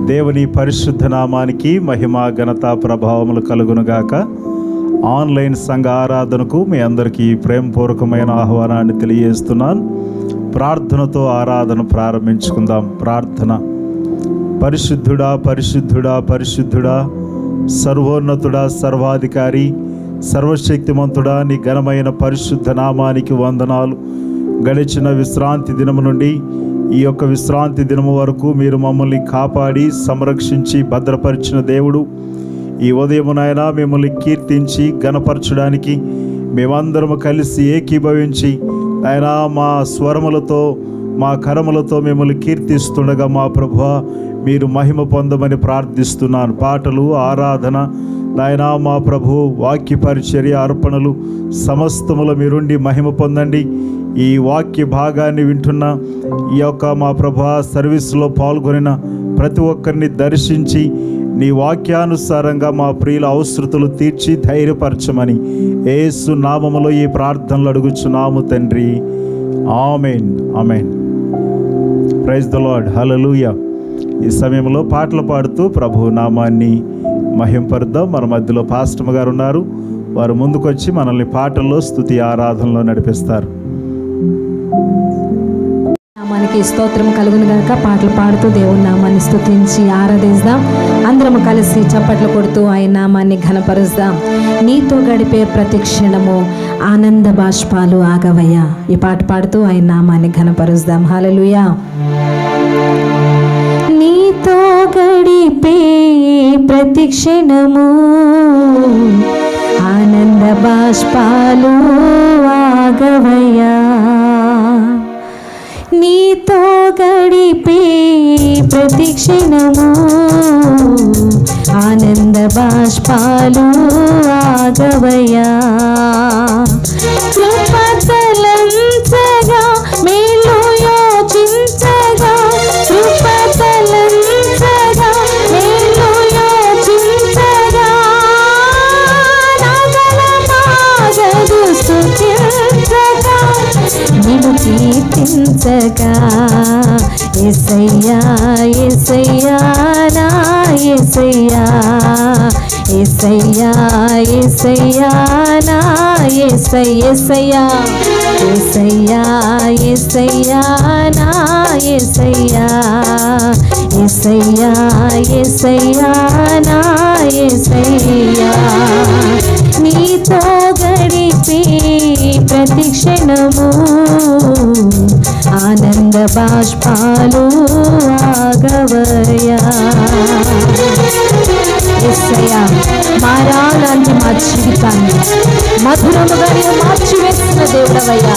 దేవుని పరిశుద్ధ నామానికి మహిమ ఘనత ప్రభావములు కలుగునుగాక. ఆన్లైన్ సంఘ ఆరాధనకు మీ అందరికీ ప్రేమపూర్వకమైన ఆహ్వానాన్ని తెలియజేస్తున్నాను. ప్రార్థనతో ఆరాధన ప్రారంభించుకుందాం. ప్రార్థన. పరిశుద్ధుడా పరిశుద్ధుడా పరిశుద్ధుడా, సర్వోన్నతుడా, సర్వాధికారి, సర్వశక్తిమంతుడా, నీ ఘనమైన పరిశుద్ధ నామానికి వందనాలు. గడిచిన విశ్రాంతి దినము నుండి ఈ యొక్క విశ్రాంతి దినము వరకు మీరు మమ్మల్ని కాపాడి సంరక్షించి భద్రపరిచిన దేవుడు, ఈ ఉదయమునైనా మిమ్మల్ని కీర్తించి ఘనపరచడానికి మేమందరము కలిసి ఏకీభవించి ఆయన మా స్వరములతో మా కరములతో మిమ్మల్ని కీర్తిస్తుండగా మా ప్రభువా మీరు మహిమ పొందమని ప్రార్థిస్తున్నాను. పాటలు, ఆరాధన నాయన మా ప్రభు, వాక్య పరిచర్య, అర్పణలు సమస్తములో మీరుండి మహిమ పొందండి. ఈ వాక్య భాగాన్ని వింటున్న ఈ యొక్క మా ప్రభు సర్వీస్లో పాల్గొనిన ప్రతి ఒక్కరిని దర్శించి నీ వాక్యానుసారంగా మా ప్రియుల అవసరతలు తీర్చి ధైర్యపరచమని యేసు నామములో ఈ ప్రార్థనలు అడుగుచున్నాము తండ్రి. ఆమేన్, ఆమేన్. ప్రైజ్ ద లార్డ్, హల్లెలూయా. ఈ సమయంలో పాటలు పాడుతూ ప్రభు నామాన్ని మహింపరుద్దాం. మన మధ్యలో పాస్టమ్ గారు ఉన్నారు. వారు ముందుకొచ్చి మనల్ని పాటల్లో స్తుతి ఆరాధనలో నడిపిస్తారు. నామానికి స్తోత్రం కలుగును గాక. పాటలు పాడుతూ దేవుని నామాన్ని స్తుతించి ఆరాధిద్దాం. అందరము కలిసి చప్పట్లు కొడుతూ ఆయన నామాన్ని ఘనపరుద్దాం. నీతో గడిపే ప్రతి క్షణము ఆనంద బాష్పాలు ఆగవయ్యా. ఈ పాట పాడుతూ ఆయన నామాన్ని ఘనపరుద్దాం. హల్లెలూయా. నీతో గడిపే ప్రతి క్షణము ఆనంద బాష్పాలు ఆగవయ్యా. నీతో గడిపే ప్రతి క్షణము ఆనంద బాష్పాలు ఆగవయ్యా. కృపతలంచగా మేలు యోచించగా, కృపతలంచగా మేలు యోచించగా, నాగలమాగదు స్తుతించగా, నిన్ను కీర్తించగా. యేసయ్యా యేసయ్యా నా యేసయ్యా, యేసయ్యా యేసయ్యా నా యేసయ్యా, యేసయ్యా యేసయ్యా నా యేసయ్యా, యేసయ్యా యేసయ్యా నా యేసయ్యా. నీతో గడిపే ప్రతి క్షణము ఆనంద బాష్పాలు ఆగవయ్యా. యేసయ్యా, మారాలాంటి మా జీవితాన్ని మధురముగా నీవు మార్చివేసిన దేవుడవయ్యా.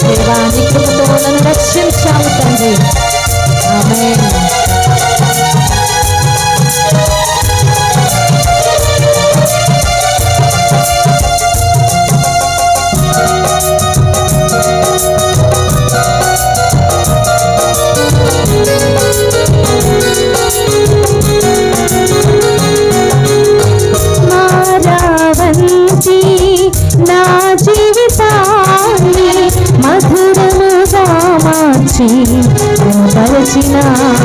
దేవా, నీ కృపతో నన్ను రక్షించావు తండ్రి. ఆమేన్. మారావంతి నా జీవితాన్ని మధురముగా మార్చి బలచినావు.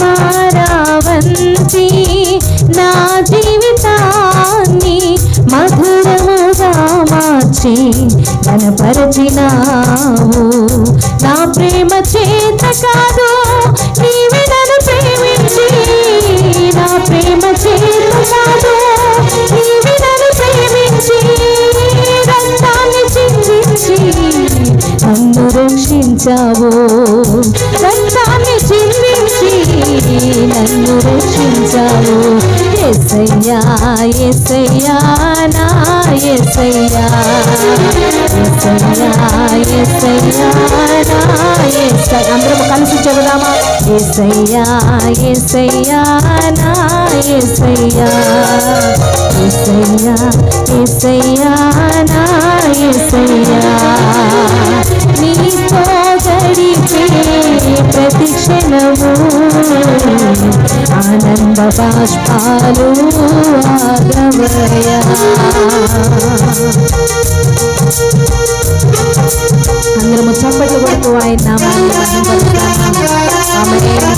మారావంతి నా జీవితాన్ని మధురముగా మార్చి బలపరచినావు. నా ప్రేమ చేత కాదు, నీవే నన్ను ప్రేమించి, నా ప్రేమ చేత కాదు, నీవే నన్ను ప్రేమించి, రక్తాన్ని చిందించి నన్ను రక్షించావు. రక్తాన్ని చిందించి నన్ను రక్షించావు. యేసయ్యా యేసయ్యా నా యేసయ్యా, యేసయ్యా యేసయ్యా నా యేసయ్యా. అందరం కలిసి చెబుదామా? యేసయ్యా యేసయ్యా నా యేసయ్యా, యేసయ్యా యేసయ్యా నా యేసయ్యా. నీతో గడిపే ప్రతి క్షణము ఆనంద బాష్పాలు ఆగవయ్యా. అందరము చప్పట్లు కొడుతూ ఆయన నామాన్ని మహిమపరుస్తాము. ఆమేన్.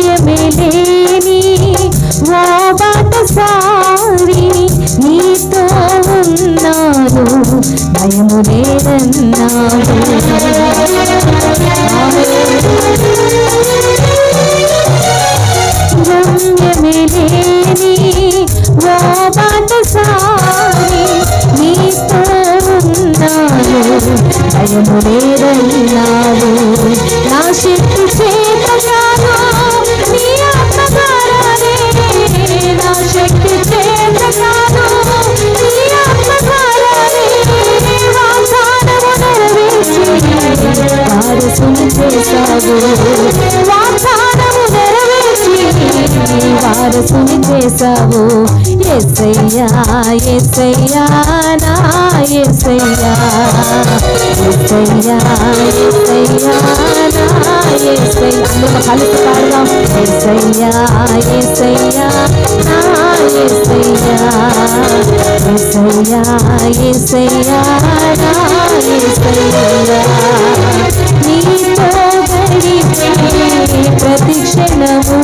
గమ్యమేలేని ఓ బాటసారి నీతో ఉన్నాను, భయము లేదన్నావు. గమ్యమేలేని ఓ బాటసారి నీతో ఉన్నాను, భయము లేదన్నావు. నా శక్తి చేత కాదు నీ ఆత్మ ద్వారానే, నా శక్తి చేత కాదు నీ ఆత్మ ద్వారానే వాగ్దానము నెరవేర్చి వారసుని చేశావు. వాగ్దానము నెరవేర్చి వారసుని చేశావు. యేసయ్యా యేసయ్యా నా యేసయ్యా, యేసయ్యా యేసయ్యా నా యేసయ్యా. అందరూ కలిసి పాడదాం. యేసయ్యా యేసయ్యా నా యేసయ్యా, యేసయ్యా యేసయ్యా నా యేసయ్యా. నీతో గడిపే ప్రతి క్షణము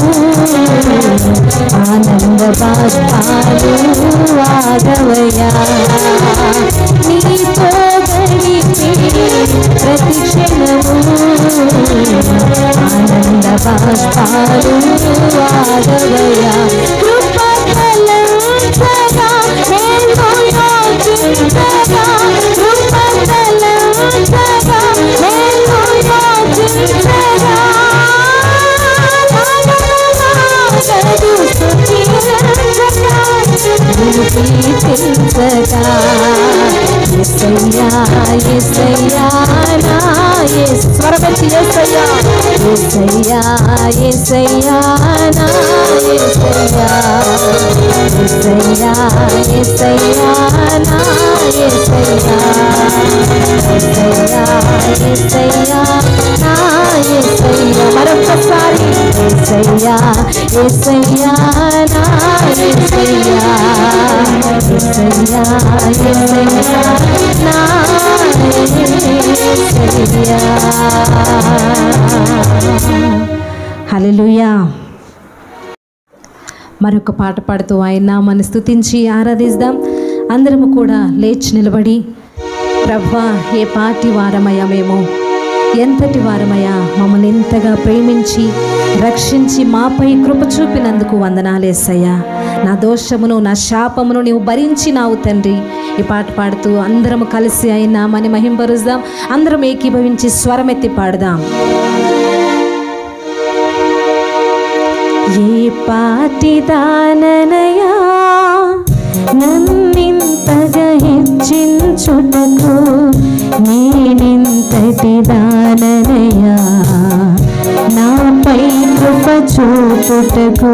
ఆనంద బాష్పాలు ఆగవయ్యా. నీతో గడిపే ప్రతి క్షణము ఆనంద బాష్పాలు ఆగవయ్యా. కృపగలంతగా నేను యోచించగా, కృపగలంతగా నేను యోచించగా, యేసయ్యా యేసయ్యా నా యేసయ్యా. స్వరమెత్తి యేసయ్యా యేసయ్యా యేసయ్యా నా యేసయ్యా, యేసయ్యా యేసయ్యా నా యేసయ్యా, యేసయ్యా యేసయ్యా నా యేసయ్యా. మరొక్కసారి యేసయ్యా యేసయ్యా నా యేసయ్యా, యేసయ్యా యేసయ్యా నా యేసయ్యా. హల్లెలూయా. మరొక పాట పాడుతూ ఆయన నామాన్ని స్తుతించి ఆరాధిద్దాం. అందరము కూడా లేచి నిలబడి, ప్రభువా ఏ పాటి వారమయ్యా మేము, ఎంతటి వారమయ్యా, మమ్మల్ని ఎంతగా ప్రేమించి రక్షించి మాపై కృప చూపినందుకు వందనాలేసయ్యా. నా దోషమును నా శాపమును నీవు భరించినావు తండ్రి. ఈ పాట పాడుతూ అందరము కలిసి ఆయన నామాన్ని మహింపరుద్దాం. అందరం ఏకీభవించి స్వరమెత్తి పాడదాం. ఏ పాటి దాననయా నన్నింతగా హెచ్చించుటకు, నేనింతటి దాననయా నాపై కృప చూపుటకు.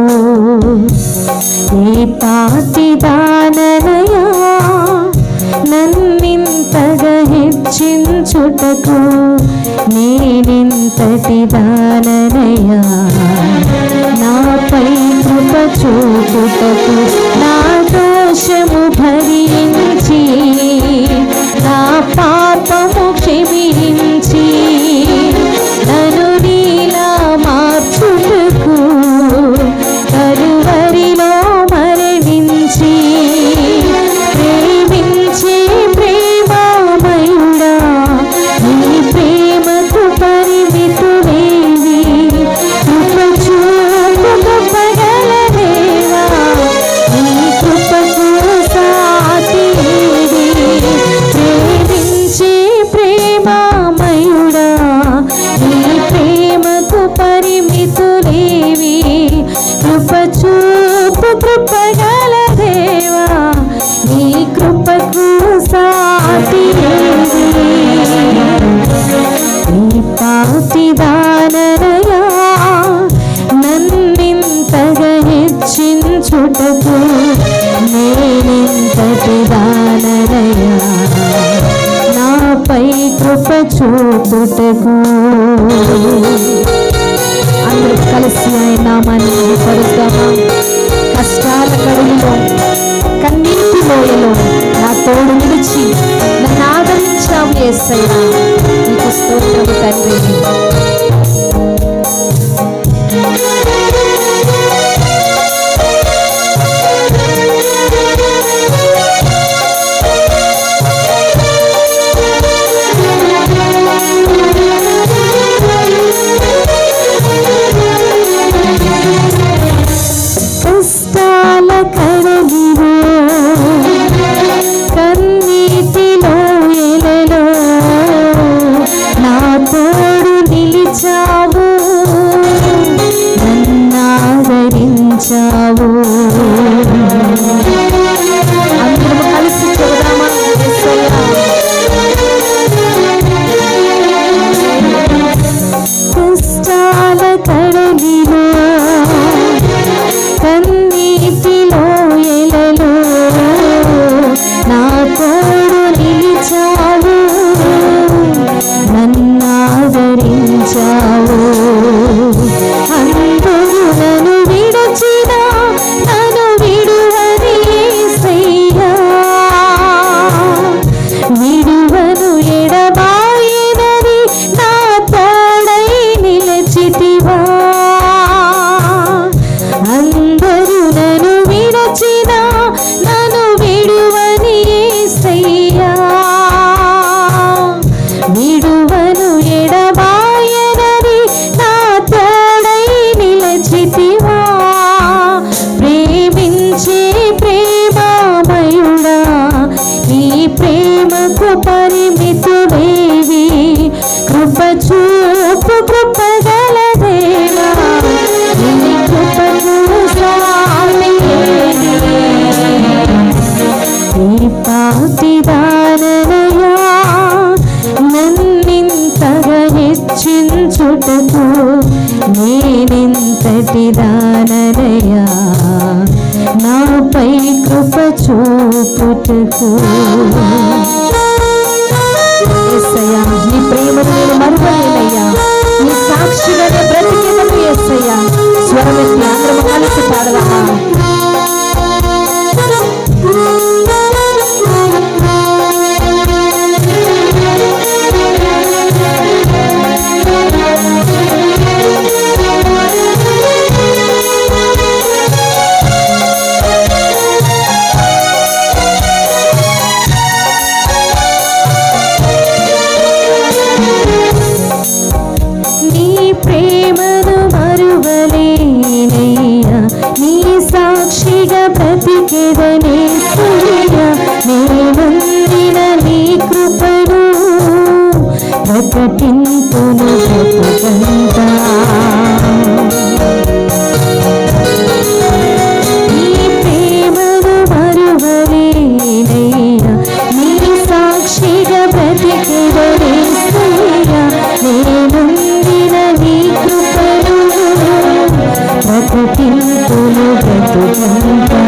ఏ పాటి దాననయా నన్నింతగా హెచ్చించుటకు, నేనింతటి దాననయా నాపై కృప చూపుటకు. నా దోషము భరించి నా పాపము క్షమించి నన్ను నీలా మార్చుటకు కలువరిలో మరణించి ప్రేమించే ప్రేమమయుడా, నీ ప్రేమకు పరిమితులేవి. కృప చూపు గొప్పగల దేవా, నీ కృపకు చూపుటకు అందరూ కలిసి ఆయన నామాన్ని పరుద్దామా. కష్టాల కడుగులో కన్నీటి లోయలో నా తోడు నిలిచి నన్ను ఆదరించావు యేసయ్యా, నీకు స్తోత్రము తండ్రి. కష్టాల కడలిలో కన్నీటిలో ఎలలో నా తోడు నిలిచావు, నన్నాదరించావు. అందరూ కలిసి చూద్దామా. కష్టాల కడలిలో కన్నీటిలో ఎలలో నా తోడు నిలిచావు, నన్నాదరించావు. అందరూ నన్ను విడచినా నన్ను విడువని యేసయ్యా, విడువను ఎడబాయనని నా తోడై నిలిచితివా. అందరూ నన్ను విడచినా నన్ను విడువని యేసయ్యా, విడువను ఎడబాయనని నా తోడై నిలిచితివా. ప్రేమించే ప్రేమామయుడా, నీ ప్రేమకు పరిమితుడేవి, కృప చూపు కృపగల దేవా, నీ కృపకు సాటి ఏది. నీ పాతిదాననయా నన్నింతగా హెచ్చించుటకు, నేనెంతటి దాననయా నాపై కృప చూపుటకు. యేసయ్యా, నీ ప్రేమను నేను మరువలేనయ్యా, నీ సాక్షిగా బ్రతికేదను యేసయ్యా. స్వరమెత్తి అందరము కలిసి పాడదామా. నీ ప్రేమను మరువలేనయ్యా, నీ సాక్షిగా బ్రతికెదనేసయ్యా. నేనొందిన నీ కృపను ప్రకటింతును బ్రతుకంతా. నీ ప్రేమను మరువలేనయ్యా, నీ సాక్షిగా బ్రతికెదనేసయ్యా. నేనొందిన నీ కృపను ప్రకటింతును బ్రతుకంతా.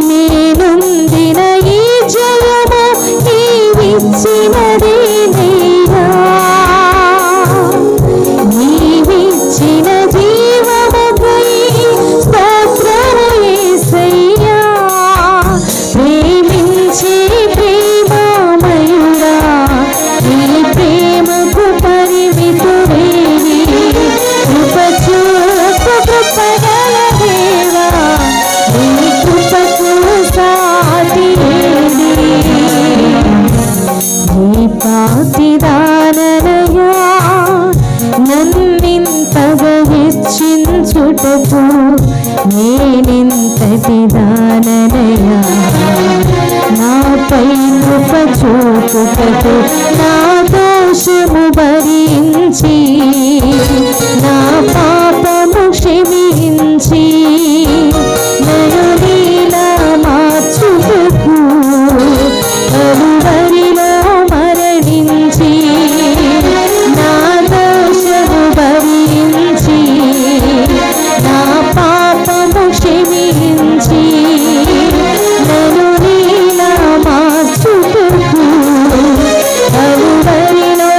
నేనొందిన ఈ జయము నీవిచ్చినదేనయ్యా, నీవిచ్చిన జీవముకై స్తోత్రము యేసయ్యా. ప్రేమించే ప్రేమామయుడా, నీ ప్రేమకు పరిమితుడేవి, కృప చూపు కృపగల దేవా, నీ కృపకు సాటి ఏది. నీ పాతిదాననయా నన్నింతగా హెచ్చించుటకు, నేనెంతటి దాననయా నాపై కృప చూపుటకు. నా దోషము భరించి నా పాపము క్షమించి నన్ను నీలా మార్చుటకు, కలువరిలో మరణించి నా దోషము భరించి నా పాపము క్షమించి నన్ను నీలా మార్చుటకు, కలువరిలో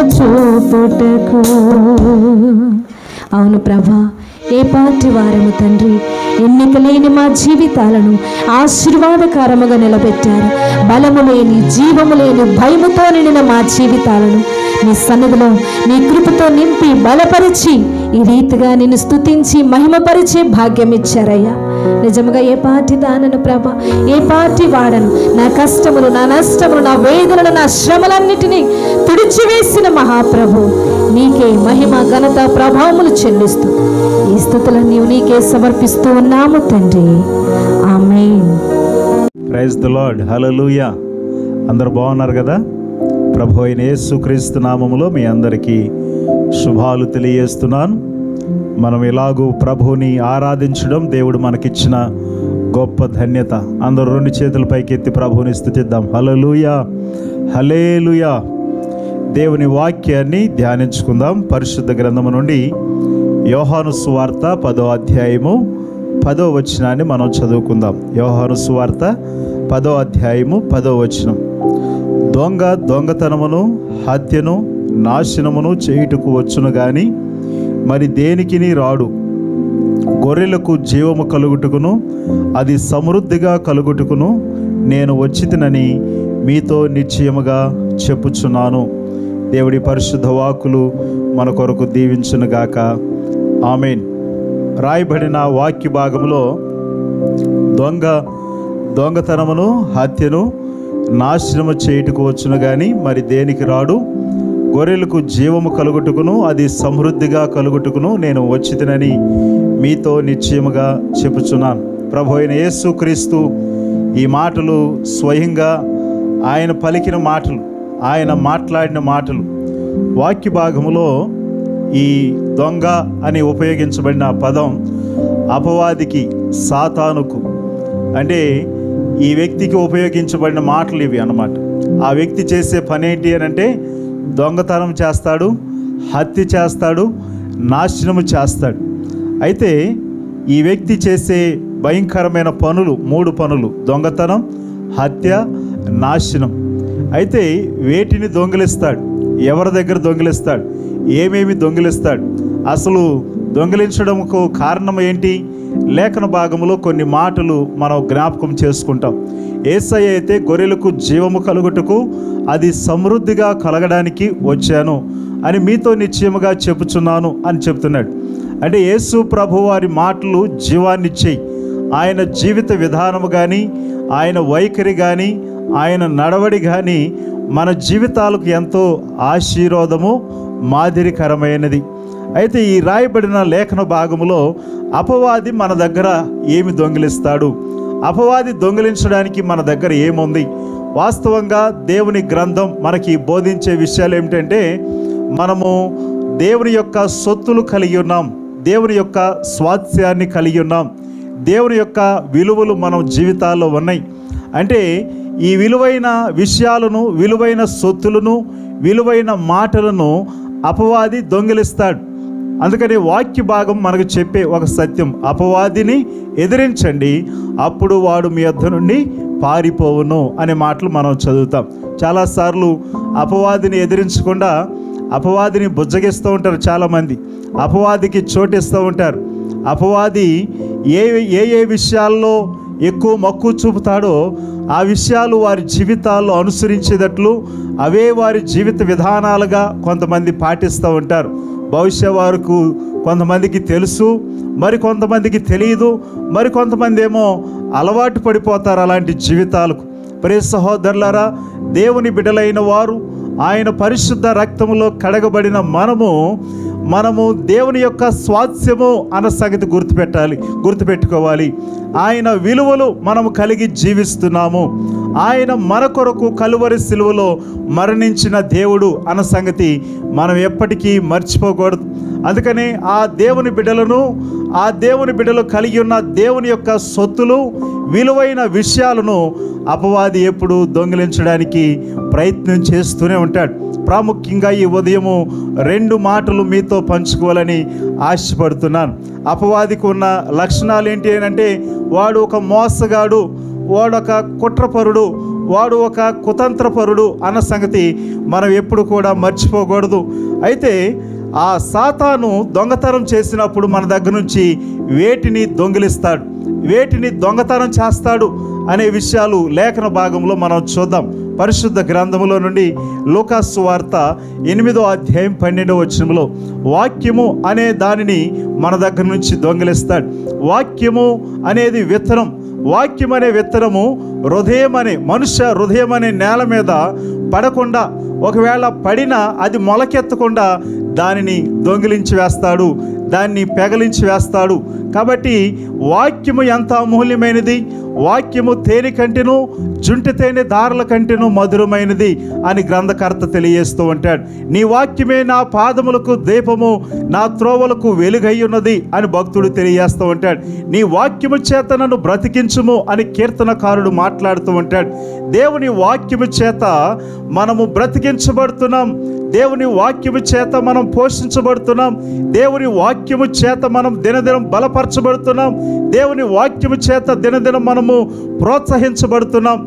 చూపుటకు. అవును ప్రభా, ఏ పాటి వారము తండ్రి, ఎన్నిక లేని మా జీవితాలను ఆశీర్వాదకరముగా నిలబెట్టారు. బలము లేని, జీవము లేని, భయముతో నిండిన మా జీవితాలను నీ సన్నిధిలో నీ కృపతో నింపి బలపరిచి ఈ రీతిగా నిన్ను స్తుతించి మహిమపరిచే భాగ్యం ఇచ్చారయ్యా. నిజముగా ఏ పాటి దానను ప్రభా, ఏ పాటి వాడను, నా కష్టములు, నా నష్టములు, నా వేదనలు, నా శ్రమలన్నిటినీ తుడిచివేసిన మహాప్రభు, నీకే మహిమ, ఘనత, ప్రభావములు చెల్లిస్తూ ఈ స్థుతులన్నీ నీకే సమర్పిస్తూ ఉన్నాము తండ్రి. ఆమేన్. Praise the Lord. హల్లెలూయా. అందరు బాగున్నారు కదా? ప్రభు అయిన యేసుక్రీస్తు నామములో మీ అందరికీ శుభాలు తెలియజేస్తున్నాను. మనం ఇలాగూ ప్రభువుని ఆరాధించడం దేవుడు మనకిచ్చిన గొప్ప ధన్యత. అందరూ రెండు చేతుల పైకెత్తి ప్రభువుని స్తుతిద్దాం. హల్లెలూయా, హల్లెలూయా. దేవుని వాక్యాన్ని ధ్యానించుకుందాం. పరిశుద్ధ గ్రంథము నుండి యోహాను సువార్త 10వ అధ్యాయము 10వ వచనాన్ని మనం చదువుకుందాం. యోహాను సువార్త 10వ అధ్యాయము 10వ వచనం. దొంగ దొంగతనమును, హత్యను, నాశనమును చేయుటకు వచ్చును గాని మరి దేనికిని రాడు. గొర్రెలకు జీవము కలుగుటకును అది సమృద్ధిగా కలుగుటకును నేను వచ్చితినని మీతో నిశ్చయముగా చెప్పుచున్నాను. దేవుడి పరిశుద్ధ వాక్కులు మన కొరకు దీవించునుగాక. ఆమేన్. రాయబడిన వాక్య భాగంలో దొంగతనమును, హత్యను, నాశనము చేయుటకు వచ్చును గాని మరి దేనికి రాడు. గొర్రెలకు జీవము కలుగుటకును అది సమృద్ధిగా కలుగుటకును నేను వచ్చితినని మీతో నిశ్చయముగా చెప్పుచున్నాను. ప్రభు అయిన యేసుక్రీస్తు ఈ మాటలు స్వయంగా ఆయన పలికిన మాటలు, ఆయన మాట్లాడిన మాటలు. వాక్య భాగములో ఈ దొంగ అని ఉపయోగించబడిన పదం అపవాదికి, సాతానుకు, అంటే ఈ వ్యక్తికి ఉపయోగించబడిన మాటలు ఇవి అన్నమాట. ఆ వ్యక్తి చేసే పని ఏంటి అని అంటే దొంగతనం చేస్తాడు, హత్య చేస్తాడు, నాశనము చేస్తాడు. అయితే ఈ వ్యక్తి చేసే భయంకరమైన పనులు 3 పనులు: దొంగతనం, హత్య, నాశనం. అయితే వేటిని దొంగిలిస్తాడు, ఎవరి దగ్గర దొంగిలిస్తాడు, ఏమేమి దొంగిలిస్తాడు, అసలు దొంగిలించడంకు కారణం ఏంటి? లేఖన భాగంలో కొన్ని మాటలు మనం జ్ఞాపకం చేసుకుంటాం. యేసయ్య అయితే గొర్రెలకు జీవము కలుగుటకు అది సమృద్ధిగా కలగడానికి వచ్చాను అని మీతో నిశ్చయముగా చెప్పుచున్నాను అని చెప్తున్నాడు. అంటే యేసు ప్రభు వారి మాటలు జీవాన్నిచ్చేయి. ఆయన జీవిత విధానము కానీ, ఆయన వైఖరి కానీ, ఆయన నడవడి కానీ మన జీవితాలకు ఎంతో ఆశీర్వాదము, మాదిరికరమైనది. అయితే ఈ రాయబడిన లేఖన భాగములో అపవాది మన దగ్గర ఏమి దొంగిలిస్తాడు, అపవాది దొంగిలించడానికి మన దగ్గర ఏముంది? వాస్తవంగా దేవుని గ్రంథం మనకి బోధించే విషయాలు ఏమిటంటే, మనము దేవుని యొక్క సొత్తులు కలిగి ఉన్నాం, దేవుని యొక్క స్వాస్థ్యాన్ని కలిగి ఉన్నాం, దేవుని యొక్క విలువలు మన జీవితాల్లో ఉన్నాయి. అంటే ఈ విలువైన విషయాలను, విలువైన సొత్తులను, విలువైన మాటలను అపవాది దొంగిలిస్తాడు. అందుకని వాక్య భాగం మనకు చెప్పే ఒక సత్యం: అపవాదిని ఎదిరించండి, అప్పుడు వాడు మీ యొద్ద నుండి పారిపోవును అనే మాటలు మనం చదువుతాం. చాలాసార్లు అపవాదిని ఎదిరించకుండా అపవాదిని బుజ్జగిస్తూ ఉంటారు చాలామంది, అపవాదికి చోటిస్తూ ఉంటారు. అపవాది ఏ విషయాల్లో ఎక్కువ మక్కువ చూపుతాడో ఆ విషయాలు వారి జీవితాల్లో అనుసరించేటట్లు అవే వారి జీవిత విధానాలుగా కొంతమంది పాటిస్తూ ఉంటారు. బహుశా వారికి కొంతమందికి తెలుసు, మరి కొంతమందికి తెలియదు, మరి కొంతమంది ఏమో అలవాటు పడిపోతారు అలాంటి జీవితాలకు. ప్రియ సహోదరులారా, దేవుని బిడ్డలైన వారు, ఆయన పరిశుద్ధ రక్తములో కడగబడిన మనము దేవుని యొక్క స్వాస్థ్యము అన్న సంగతి గుర్తుపెట్టుకోవాలి. ఆయన విలువలు మనము కలిగి జీవిస్తున్నాము. ఆయన మన కొరకు కలువరి సిలువలో మరణించిన దేవుడు అన్న సంగతి మనం ఎప్పటికీ మర్చిపోకూడదు. అందుకని ఆ దేవుని బిడ్డలు కలిగి ఉన్న దేవుని యొక్క సొత్తులు, విలువైన విషయాలను అపవాది ఎప్పుడు దొంగిలించడానికి ప్రయత్నం చేస్తూనే ఉంటాడు. ప్రాముఖ్యంగా ఈ ఉదయము 2 మాటలు మీతో పంచుకోవాలని ఆశపడుతున్నాను. అపవాదికి ఉన్న లక్షణాలు ఏంటి అంటే, వాడు ఒక మోసగాడు, వాడు ఒక కుట్రపరుడు, వాడు ఒక కుతంత్రపరుడు అన్న సంగతి మనం ఎప్పుడు కూడా మర్చిపోకూడదు. అయితే ఆ సాతాను దొంగతనం చేసినప్పుడు మన దగ్గర నుంచి వేటిని దొంగిలిస్తాడు, వేటిని దొంగతనం చేస్తాడు అనే విషయాలు లేఖన భాగంలో మనం చూద్దాం. పరిశుద్ధ గ్రంథములో నుండి లూకాసు సువార్త 8వ అధ్యాయం 12వ వచనంలో వాక్యము అనే దానిని మన దగ్గర నుంచి దొంగిలిస్తాడు. వాక్యము అనేది విత్తనం. వాక్యం అనే విత్తనము మనుష్య హృదయం అనే నేల మీద పడకుండా, ఒకవేళ పడినా అది మొలకెత్తకుండా దానిని దొంగిలించి వేస్తాడు, దాన్ని పెగలించి వేస్తాడు. కాబట్టి వాక్యము ఎంత అమూల్యమైనది, వాక్యము తేనె కంటెను జుంటి తేనె దారుల కంటెను మధురమైనది అని గ్రంథకర్త తెలియజేస్తూ ఉంటాడు. నీ వాక్యమే నా పాదములకు దీపము, నా త్రోవలకు వెలుగై ఉన్నది అని భక్తుడు తెలియజేస్తూ ఉంటాడు. నీ వాక్యము చేత నన్ను బ్రతికించుము అని కీర్తనకారుడు మాట్లాడుతూ ఉంటాడు. దేవుని వాక్యము చేత మనము బ్రతికించబడుతున్నాం, దేవుని వాక్యము చేత మనం పోషించబడుతున్నాం, దేవుని వాక్యము చేత మనం దినదినం బలపరచబడుతున్నాం, దేవుని వాక్యము చేత దినదినం మనము ప్రోత్సహించబడుతున్నాం.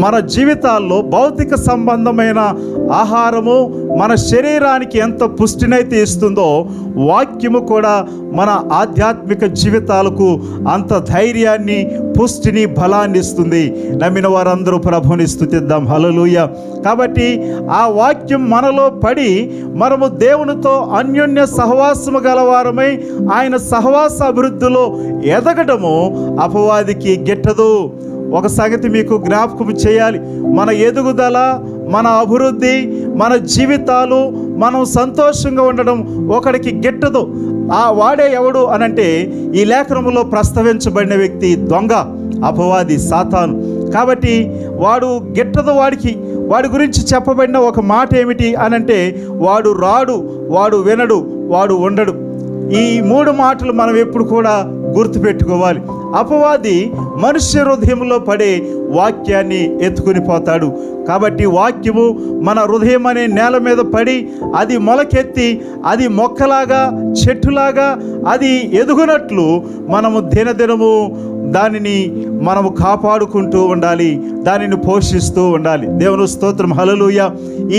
మన జీవితాల్లో భౌతిక సంబంధమైన ఆహారము మన శరీరానికి ఎంత పుష్టినైతే ఇస్తుందో, వాక్యము కూడా మన ఆధ్యాత్మిక జీవితాలకు అంత ధైర్యాన్ని, పుష్టిని, బలాన్ని ఇస్తుంది. నమ్మిన వారందరూ ప్రభువుని స్తుతిద్దాం. హల్లెలూయా. కాబట్టి ఆ వాక్యం మనలో పడి మనము దేవునితో అన్యోన్య సహవాసము గలవారమై ఆయన సహవాస అభివృద్ధిలో ఎదగడము అపవాదికి గిట్టదు. ఒక సంగతి మీకు జ్ఞాపకం చేయాలి. మన ఎదుగుదల, మన అభివృద్ధి, మన జీవితాలు, మనం సంతోషంగా ఉండడం ఒకడికి గిట్టదు. ఆ వాడే ఎవడు అనంటే ఈ లేఖనములో ప్రస్తావించబడిన వ్యక్తి దొంగ, అపవాది, సాతాను. కాబట్టి వాడు గిట్టదు. వాడి గురించి చెప్పబడిన ఒక మాట ఏమిటి అనంటే వాడు రాడు, వాడు వినడు, వాడు ఉండడు. ఈ 3 మాటలు మనం ఎప్పుడు కూడా గుర్తుపెట్టుకోవాలి. అపవాది మనుష్య హృదయంలో పడే వాక్యాన్ని ఎత్తుకుని పోతాడు. కాబట్టి వాక్యము మన హృదయం అనే నేల మీద పడి అది మొలకెత్తి అది మొక్కలాగా, చెట్టులాగా అది ఎదుగునట్లు మనము దినదినము దానిని మనము కాపాడుకుంటూ ఉండాలి, దానిని పోషిస్తూ ఉండాలి. దేవుని స్తోత్రం. హల్లెలూయా.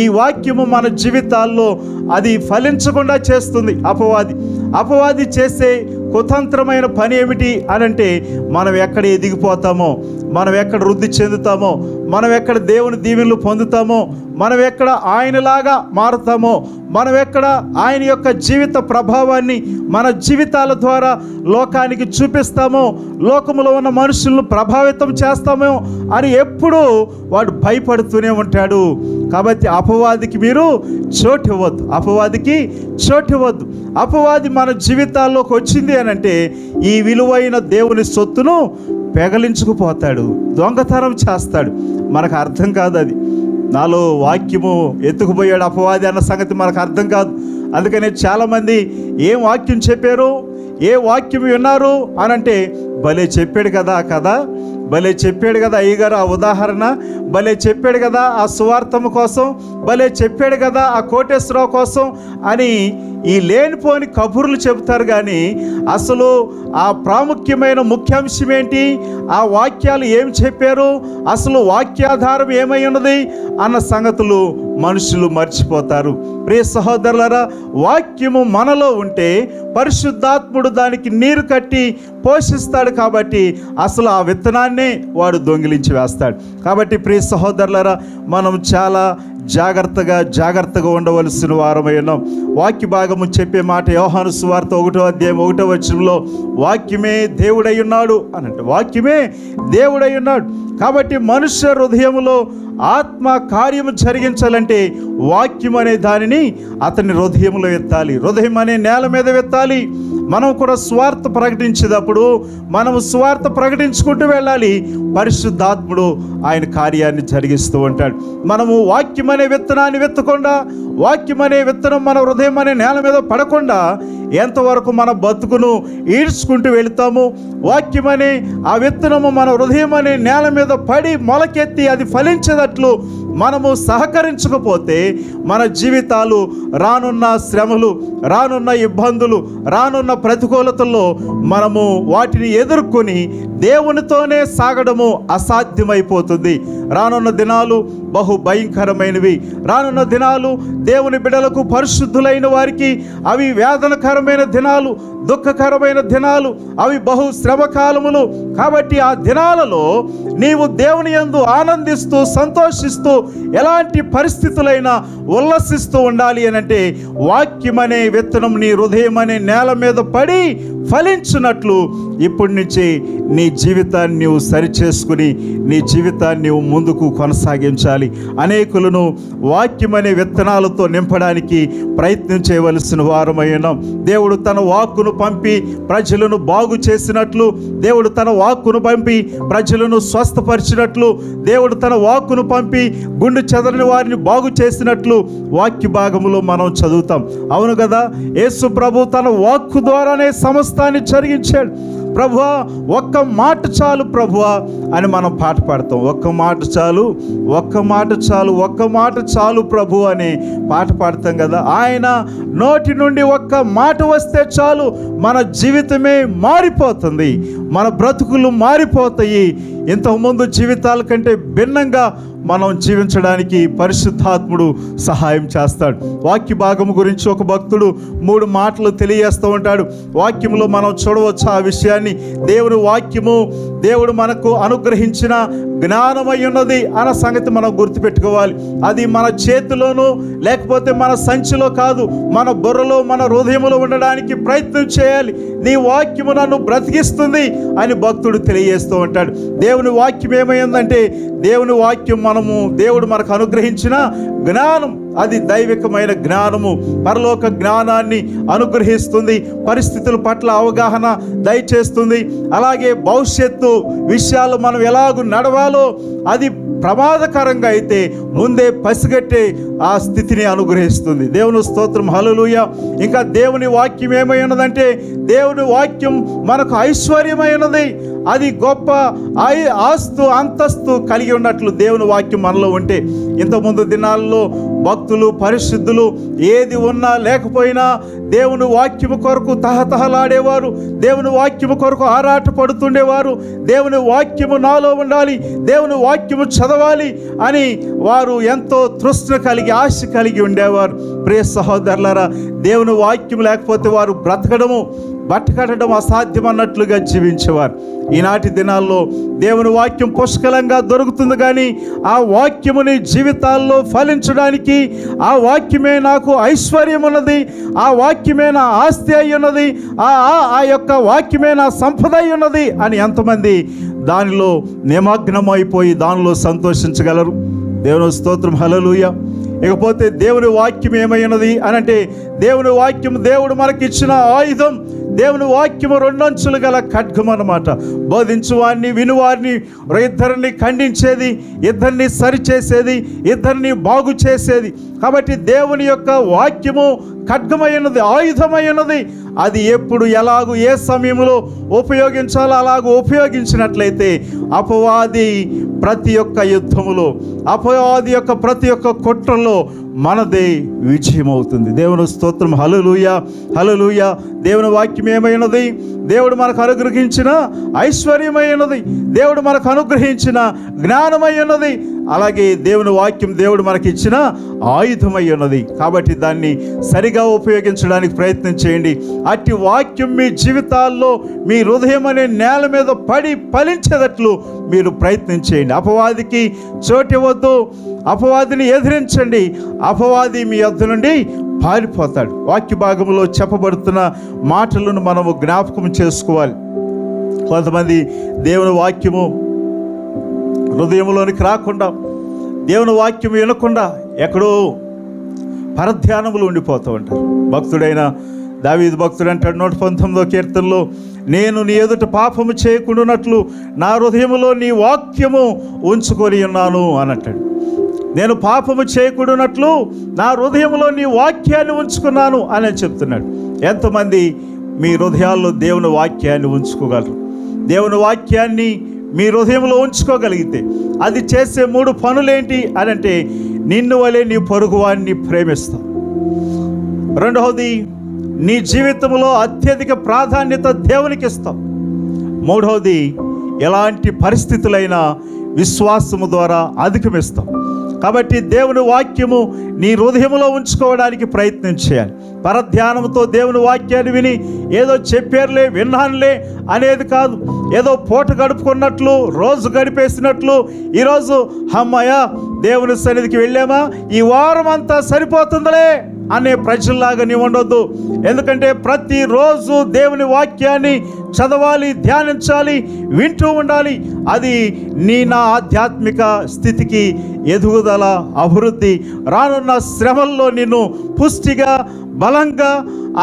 ఈ వాక్యము మన జీవితాల్లో అది ఫలించకుండా చేస్తుంది అపవాది చేసే కుతంత్రమైన పని ఏమిటి అనంటే మనం ఎక్కడ ఎదిగిపోతామో, మనం ఎక్కడ వృద్ధి చెందుతామో, మనం ఎక్కడ దేవుని దీవెనలు పొందుతామో, మనం ఎక్కడ ఆయనలాగా మారుతామో, మనం ఎక్కడ ఆయన యొక్క జీవిత ప్రభావాన్ని మన జీవితాల ద్వారా లోకానికి చూపిస్తామో, లోకములో ఉన్న మనుషులను ప్రభావితం చేస్తామో అని ఎప్పుడూ వాడు భయపడుతూనే ఉంటాడు. కాబట్టి అపవాదికి మీరు చోటు ఇవ్వద్దు. అపవాది మన జీవితాల్లోకి వచ్చింది అనంటే ఈ విలువైన దేవుని సొత్తును పెగలించుకుపోతాడు, దొంగతనం చేస్తాడు. మనకు అర్థం కాదు. అది నాలో వాక్యము ఎత్తుకుపోయాడు అపవాది అన్న సంగతి మనకు అర్థం కాదు. అందుకనే చాలామంది ఏం వాక్యం చెప్పారు, ఏ వాక్యం విన్నారు అనంటే భలే చెప్పాడు కదా, భలే చెప్పాడు కదా అయ్యగారు ఆ ఉదాహరణ, భలే చెప్పాడు కదా ఆ సువార్తము కోసం, భలే చెప్పాడు కదా ఆ కోటేశ్వరరావు కోసం అని ఈ లేనిపోని కబుర్లు చెబుతారు. కానీ అసలు ఆ ప్రాముఖ్యమైన ముఖ్యాంశం ఏంటి, ఆ వాక్యాలు ఏం చెప్పారు, అసలు వాక్యాధారం ఏమై ఉన్నది అన్న సంగతులు మనుషులు మర్చిపోతారు. ప్రియ సహోదరులారా, వాక్యము మనలో ఉంటే పరిశుద్ధాత్ముడు దానికి నీరు కట్టి పోషిస్తాడు. కాబట్టి అసలు ఆ విత్తనాన్నే వాడు దొంగిలించి వేస్తాడు. కాబట్టి ప్రియ సహోదరులారా, మనం చాలా జాగ్రత్తగా ఉండవలసిన వారమై ఉన్నాం. వాక్య భాగము చెప్పే మాట యోహాను సువార్త 1వ అధ్యాయం 1వ వచనంలో వాక్యమే దేవుడై ఉన్నాడు అనంటే, వాక్యమే దేవుడై ఉన్నాడు. కాబట్టి మనుష్య హృదయములో ఆత్మ కార్యము జరిగించాలంటే వాక్యం అనే దానిని అతని హృదయంలో ఎత్తాలి, హృదయం అనే నేల మీద ఎత్తాలి. మనం కూడా స్వార్థ ప్రకటించేటప్పుడు మనము స్వార్థ ప్రకటించుకుంటూ వెళ్ళాలి. పరిశుద్ధాత్ముడు ఆయన కార్యాన్ని జరిగిస్తూ ఉంటాడు. మనము వాక్యం అనే విత్తనాన్ని విత్తకుండా, వాక్యం అనే విత్తనం మన హృదయం అనే నేల మీద పడకుండా ఎంతవరకు మన బతుకును ఈడ్చుకుంటూ వెళుతాము. వాక్యం అనే ఆ విత్తనము మన హృదయం అనే నేల మీద పడి మొలకెత్తి అది ఫలించేటట్లు మనము సహకరించకపోతే మన జీవితాలు రానున్న శ్రమలు, రానున్న ఇబ్బందులు, రానున్న ప్రతికూలతల్లో మనము వాటిని ఎదుర్కొని దేవునితోనే సాగడము అసాధ్యమైపోతుంది. రానున్న దినాలు బహు భయంకరమైనవి. రానున్న దినాలు దేవుని బిడ్డలకు, పరిశుద్ధులైన వారికి అవి వేదనకరమైన దినాలు, దుఃఖకరమైన దినాలు, అవి బహు శ్రమకాలములు. కాబట్టి ఆ దినాలలో నీవు దేవుని యందు ఆనందిస్తూ, సంతోషిస్తూ, ఎలాంటి పరిస్థితులైనా ఉల్లసిస్తూ ఉండాలి అని అంటే వాక్యమనే విత్తనం నీ హృదయం అనే నేల మీద పడి ఫలించినట్లు ఇప్పటి నుంచి నీ జీవితాన్ని నీవు సరిచేసుకుని నీ జీవితాన్ని నీవు ముందుకు కొనసాగించాలి. అనేకులను వాక్యమనే విత్తనాలతో నింపడానికి ప్రయత్నం చేయవలసిన వారమై ఉన్నాం. దేవుడు తన వాక్కును పంపి ప్రజలను బాగు చేసినట్లు, దేవుడు తన వాక్కును పంపి ప్రజలను స్వస్థపరిచినట్లు, దేవుడు తన వాక్కును పంపి గుండె చెదరని వారిని బాగు చేసినట్లు వాక్య భాగములో మనం చదువుతాం. అవును కదా, యేసు ప్రభు తన వాక్కు ద్వారానే సమస్తాన్ని జరిగించాడు. ప్రభువా ఒక్క మాట చాలు ప్రభువా అని మనం పాట పాడతాం. ఒక్క మాట చాలు, ఒక్క మాట చాలు, ఒక్క మాట చాలు ప్రభు అని పాట పాడతాం కదా. ఆయన నోటి నుండి ఒక్క మాట వస్తే చాలు మన జీవితమే మారిపోతుంది, మన బ్రతుకులు మారిపోతాయి. ఇంతకుముందు జీవితాల కంటే భిన్నంగా మనం జీవించడానికి పరిశుద్ధాత్ముడు సహాయం చేస్తాడు. వాక్య భాగం గురించి ఒక భక్తుడు 3 మాటలు తెలియజేస్తూ ఉంటాడు. వాక్యంలో మనం చూడవచ్చు ఆ విషయాన్ని. దేవుని వాక్యము దేవుడు మనకు అనుగ్రహించిన జ్ఞానమై ఉన్నది అన్న సంగతి మనం గుర్తుపెట్టుకోవాలి. అది మన చేతిలోనూ లేకపోతే మన సంచిలో కాదు, మన బుర్రలో, మన హృదయంలో ఉండడానికి ప్రయత్నం చేయాలి. నీ వాక్యము నన్ను బ్రతికిస్తుంది అని భక్తుడు తెలియజేస్తూ ఉంటాడు. దేవుని వాక్యం ఏమైందంటే, దేవుని వాక్యం దేవుడు మనకు అనుగ్రహించిన జ్ఞానం, అది దైవికమైన జ్ఞానము, పరలోక జ్ఞానాన్ని అనుగ్రహిస్తుంది, పరిస్థితుల పట్ల అవగాహన దయచేస్తుంది. అలాగే భవిష్యత్తు విషయాలు మనం ఎలాగూ నడవాలో, అది ప్రమాదకరంగా అయితే ముందే పసిగట్టే ఆ స్థితిని అనుగ్రహిస్తుంది. దేవుని స్తోత్రం, హల్లెలూయా. ఇంకా దేవుని వాక్యం ఏమై ఉన్నదంటే, దేవుని వాక్యం మనకు ఐశ్వర్యమైనది. అది గొప్ప ఆస్తు అంతస్తు కలిగి ఉన్నట్లు దేవుని వాక్యం మనలో ఉంటే, ఇంతకుముందు దినాల్లో భక్తులు, పరిశుద్ధులు ఏది ఉన్నా లేకపోయినా దేవుని వాక్యము కొరకు తహతహలాడేవారు, దేవుని వాక్యము కొరకు ఆరాట పడుతుండేవారు. దేవుని వాక్యము నాలో ఉండాలి, దేవుని వాక్యము చదవాలి అని వారు ఎంతో తృష్ణ కలిగి, ఆశ కలిగి ఉండేవారు. ప్రియ సహోదరులారా, దేవుని వాక్యం లేకపోతే వారు బ్రతకడము, బట్టకట్టడం అసాధ్యం అన్నట్లుగా జీవించేవారు. ఈనాటి దినాల్లో దేవుని వాక్యం పుష్కలంగా దొరుకుతుంది, కానీ ఆ వాక్యముని జీవితాల్లో ఫలించడానికి ఆ వాక్యమే నాకు ఐశ్వర్యం ఉన్నది, ఆ వాక్యమే నా ఆస్తి అయి ఉన్నది, ఆ యొక్క వాక్యమే నా సంపద అయి ఉన్నది అని ఎంతమంది దానిలో నిమగ్నమైపోయి దానిలో సంతోషించగలరు? దేవుని స్తోత్రం, హల్లెలూయా. ఇకపోతే దేవుని వాక్యం ఏమైనది అని అంటే, దేవుని వాక్యం దేవుడు మనకిచ్చిన ఆయుధం. దేవుని వాక్యము 2 అంచులు గల ఖడ్గం అన్నమాట. బోధించువారిని, వినువారిని, ఇద్దరిని ఖండించేది, ఇద్దరిని సరిచేసేది, ఇద్దరిని బాగు చేసేది. కాబట్టి దేవుని యొక్క వాక్యము ఖడ్గమైనది, ఆయుధమైనది. అది ఎప్పుడు, ఎలాగూ, ఏ సమయంలో ఉపయోగించాలో అలాగూ ఉపయోగించినట్లయితే అపవాది ప్రతి ఒక్క యుద్ధములో, అపవాది యొక్క ప్రతి ఒక్క కుట్రలో మనదే విజయం అవుతుంది. దేవుని స్తోత్రం, హల్లెలూయా, హల్లెలూయా. దేవుని వాక్యం ఏమైనది? దేవుడు మనకు అనుగ్రహించిన ఐశ్వర్యమైనది, దేవుడు మనకు అనుగ్రహించిన జ్ఞానమై ఉన్నది. అలాగే దేవుని వాక్యం దేవుడు మనకిచ్చిన ఆయుధమై ఉన్నది. కాబట్టి దాన్ని సరిగా ఉపయోగించడానికి ప్రయత్నం చేయండి. అట్టి వాక్యం మీ జీవితాల్లో, మీ హృదయం అనే నేల మీద పడి ఫలించేటట్లు మీరు ప్రయత్నం చేయండి. అపవాదికి చోటివ్వద్దు, అపవాదిని ఎదిరించండి. అపవాది మీ యొద్ద నుండి పారిపోతాడు. వాక్య భాగంలో చెప్పబడుతున్న మాటలను మనము జ్ఞాపకం చేసుకోవాలి. కొంతమంది దేవుని వాక్యము హృదయంలోనికి రాకుండా, దేవుని వాక్యం వినకుండా ఎక్కడో పరధ్యానములు ఉండిపోతూ ఉంటారు. భక్తుడైన దావీదు భక్తుడు అంటాడు 119వ కీర్తనలో, నేను నీ ఎదుట పాపము చేయకుండానట్లు నా హృదయములో నీ వాక్యము ఉంచుకొని ఉన్నాను అని అంటాడు. నేను పాపము చేయకూడనట్లు నా హృదయంలో నీ వాక్యాన్ని ఉంచుకున్నాను అని చెప్తున్నాడు. ఎంతమంది మీ హృదయాల్లో దేవుని వాక్యాన్ని ఉంచుకోగలరు? దేవుని వాక్యాన్ని మీ హృదయంలో ఉంచుకోగలిగితే అది చేసే 3 పనులేంటి అని అంటే, నిన్ను వలె నీ పొరుగువాన్ని ప్రేమిస్తావు. రెండవది, నీ జీవితంలో అత్యధిక ప్రాధాన్యత దేవునికి ఇస్తావు. మూడవది, ఎలాంటి పరిస్థితులైనా విశ్వాసము ద్వారా అధిగమిస్తాం. కాబట్టి దేవుని వాక్యము నీ హృదయంలో ఉంచుకోవడానికి ప్రయత్నం చేయాలి. పరధ్యానంతో దేవుని వాక్యాన్ని విని ఏదో చెప్పారులే, విన్నానులే అనేది కాదు. ఏదో పూట గడుపుకున్నట్లు, రోజు గడిపేసినట్లు, ఈరోజు అమ్మయ్య దేవుని సన్నిధికి వెళ్ళామా, ఈ వారం అంతా సరిపోతుందిలే అనే ప్రజల్లాగా నీవు ఉండొద్దు. ఎందుకంటే ప్రతిరోజు దేవుని వాక్యాన్ని చదవాలి, ధ్యానించాలి, వింటూ ఉండాలి. అది నా ఆధ్యాత్మిక స్థితికి ఎదుగుదల, అభివృద్ధి, రానున్న శ్రమల్లో నిన్ను పుష్టిగా, బలంగా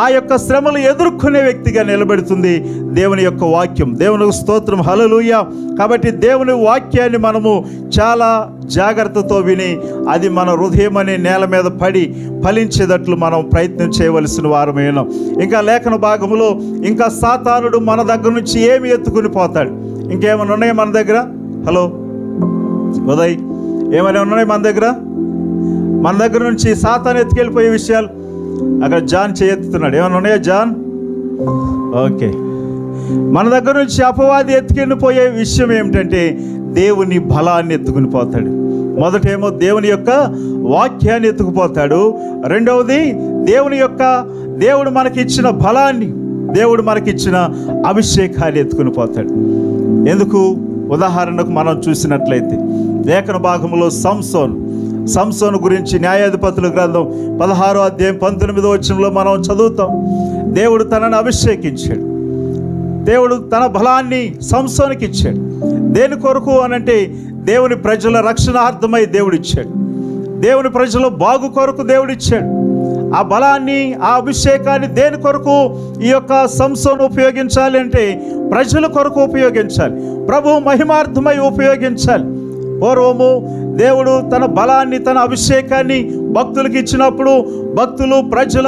ఆ యొక్క శ్రమలు ఎదుర్కొనే వ్యక్తిగా నిలబెడుతుంది దేవుని యొక్క వాక్యం. దేవునికి స్తోత్రం, హల్లెలూయా. కాబట్టి దేవుని వాక్యాన్ని మనము చాలా జాగ్రత్తతో విని అది మన హృదయం అనే నేల మీద పడి ఫలించేటట్లు మనం ప్రయత్నం చేయవలసిన వారమేనాం. ఇంకా లేఖన భాగంలో ఇంకా సాతానుడు మన దగ్గర నుంచి ఏమి ఎత్తుకుని పోతాడు? ఇంకేమైనా ఉన్నాయి మన దగ్గర? హలో ఉదయ్, ఏమైనా ఉన్నాయి మన దగ్గర? మన దగ్గర నుంచి సాతాను ఎత్తుకెళ్ళిపోయే విషయాలు అక్కడ జాన్ చేయెత్తుతున్నాడు. ఏమైనా ఉన్నాయా జాన్? ఓకే. మన దగ్గర నుంచి అపవాది ఎత్తుకుని పోయే విషయం ఏమిటంటే దేవుని బలాన్ని ఎత్తుకుని పోతాడు. మొదటేమో దేవుని యొక్క వాక్యాన్ని ఎత్తుకుపోతాడు. రెండవది దేవుడు మనకిచ్చిన బలాన్ని, దేవుడు మనకిచ్చిన అభిషేకాన్ని ఎత్తుకుని పోతాడు. ఎందుకు? ఉదాహరణకు మనం చూసినట్లయితే లేఖన భాగంలో సంసోను గురించి న్యాయాధిపతుల గ్రంథం 16వ అధ్యాయం 19వ వచనంలో మనం చదువుతాం. దేవుడు తనను అభిషేకించాడు. దేవుడు తన బలాన్ని సంసోనుకి ఇచ్చాడు. దేని కొరకు అనంటే దేవుని ప్రజల రక్షణార్థమై దేవుడిచ్చాడు. దేవుని ప్రజల బాగు కొరకు దేవుడిచ్చాడు. ఆ బలాన్ని, ఆ అభిషేకాన్ని దేని కొరకు ఈ యొక్క సంసోను ఉపయోగించాలి అంటే ప్రజల కొరకు ఉపయోగించాలి, ప్రభు మహిమార్థమై ఉపయోగించాలి. పూర్వము దేవుడు తన బలాన్ని, తన అభిషేకాన్ని భక్తులకు ఇచ్చినప్పుడు భక్తులు ప్రజల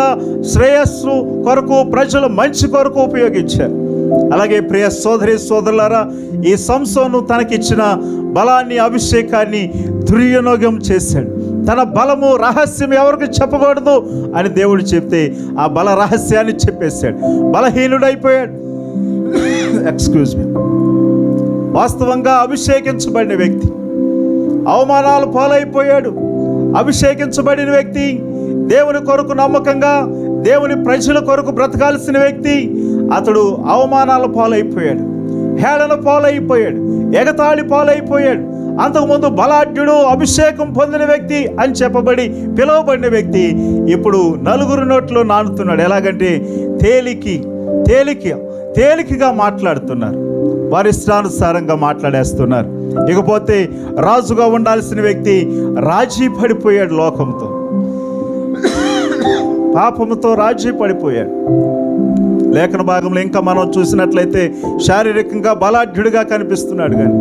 శ్రేయస్సు కొరకు, ప్రజల మంచి కొరకు ఉపయోగించారు. అలాగే ప్రియ సోదరి సోదరులారా, ఈ సంసోను తనకిచ్చిన బలాన్ని, అభిషేకాన్ని దుర్వినియోగం చేశాడు. తన బలము రహస్యం ఎవరికి చెప్పకూడదు అని దేవుడు చెప్తే ఆ బల రహస్యాన్ని చెప్పేశాడు. బలహీనుడైపోయాడు. Excuse me. వాస్తవంగా అభిషేకించబడిన వ్యక్తి అవమానాలు పాలైపోయాడు. అభిషేకించబడిన వ్యక్తి, దేవుని కొరకు నమ్మకంగా దేవుని ప్రజల కొరకు బ్రతకాల్సిన వ్యక్తి, అతడు అవమానాల పాలైపోయాడు, హేళన పాలైపోయాడు, ఎగతాళి పాలైపోయాడు. అంతకుముందు బలాఢ్యుడు, అభిషేకం పొందిన వ్యక్తి అని చెప్పబడి పిలువబడిన వ్యక్తి ఇప్పుడు నలుగురు నోట్లో నానుతున్నాడు. ఎలాగంటే తేలికగా మాట్లాడుతున్నారు, వారి ఇష్టానుసారంగా మాట్లాడేస్తున్నారు. ఇకపోతే రాజుగా ఉండాల్సిన వ్యక్తి రాజీ పడిపోయాడు, లోకంతో, పాపముతో రాజీ పడిపోయాడు. లేఖన భాగంలో ఇంకా మనం చూసినట్లయితే శారీరకంగా బలాఢ్యుడిగా కనిపిస్తున్నాడు, కానీ